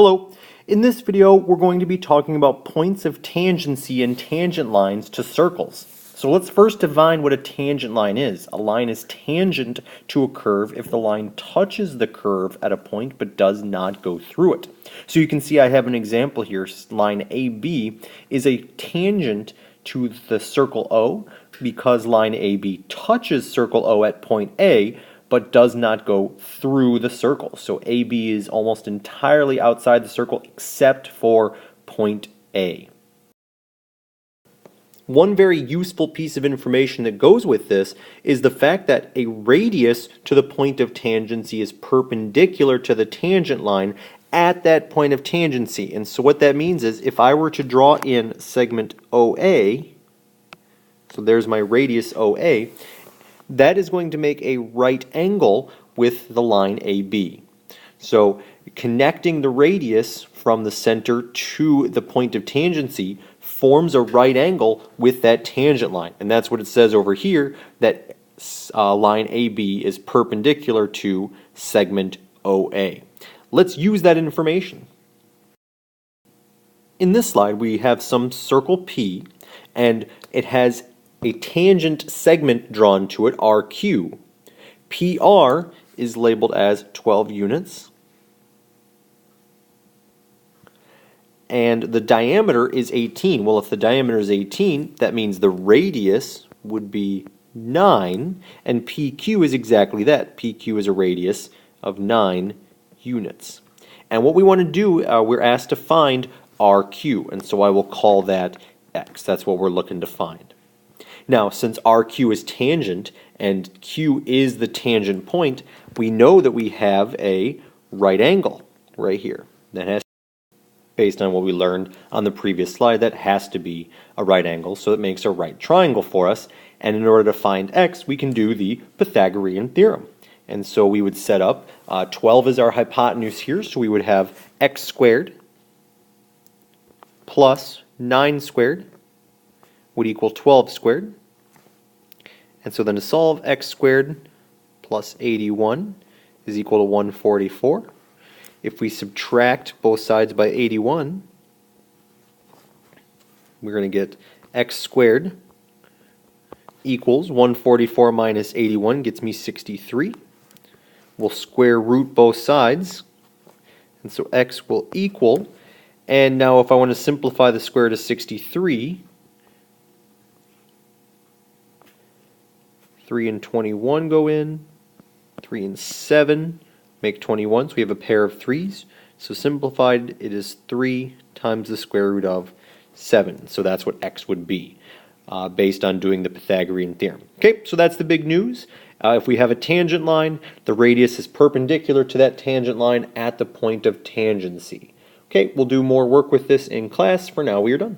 Hello. In this video, we're going to be talking about points of tangency and tangent lines to circles. So let's first define what a tangent line is. A line is tangent to a curve if the line touches the curve at a point but does not go through it. So you can see I have an example here. Line AB is a tangent to the circle O because line AB touches circle O at point A but does not go through the circle. So AB is almost entirely outside the circle except for point A. One very useful piece of information that goes with this is the fact that a radius to the point of tangency is perpendicular to the tangent line at that point of tangency. And so what that means is if I were to draw in segment OA, so there's my radius OA, that is going to make a right angle with the line AB. So connecting the radius from the center to the point of tangency forms a right angle with that tangent line. And that's what it says over here, that line AB is perpendicular to segment OA. Let's use that information. In this slide, we have some circle P, and it has a tangent segment drawn to it, RQ. PR is labeled as 12 units. And the diameter is 18. Well, if the diameter is 18, that means the radius would be 9, and PQ is exactly that. PQ is a radius of 9 units. And what we want to do, we're asked to find RQ, and so I will call that X. That's what we're looking to find. Now, since RQ is tangent and Q is the tangent point, we know that we have a right angle right here. That has, based on what we learned on the previous slide, that has to be a right angle, so it makes a right triangle for us. And in order to find X, we can do the Pythagorean theorem. And so we would set up 12 is our hypotenuse here, so we would have X squared plus 9 squared would equal 12 squared. And so then to solve, X squared plus 81 is equal to 144. If we subtract both sides by 81, we're going to get X squared equals 144 minus 81 gets me 63. We'll square root both sides, and so X will equal, and now if I want to simplify the square to 63, 3 and 21 go in, 3 and 7 make 21, so we have a pair of 3's. So simplified, it is 3 times the square root of 7. So that's what X would be, based on doing the Pythagorean theorem. Okay, so that's the big news. If we have a tangent line, the radius is perpendicular to that tangent line at the point of tangency. Okay, we'll do more work with this in class. For now, we are done.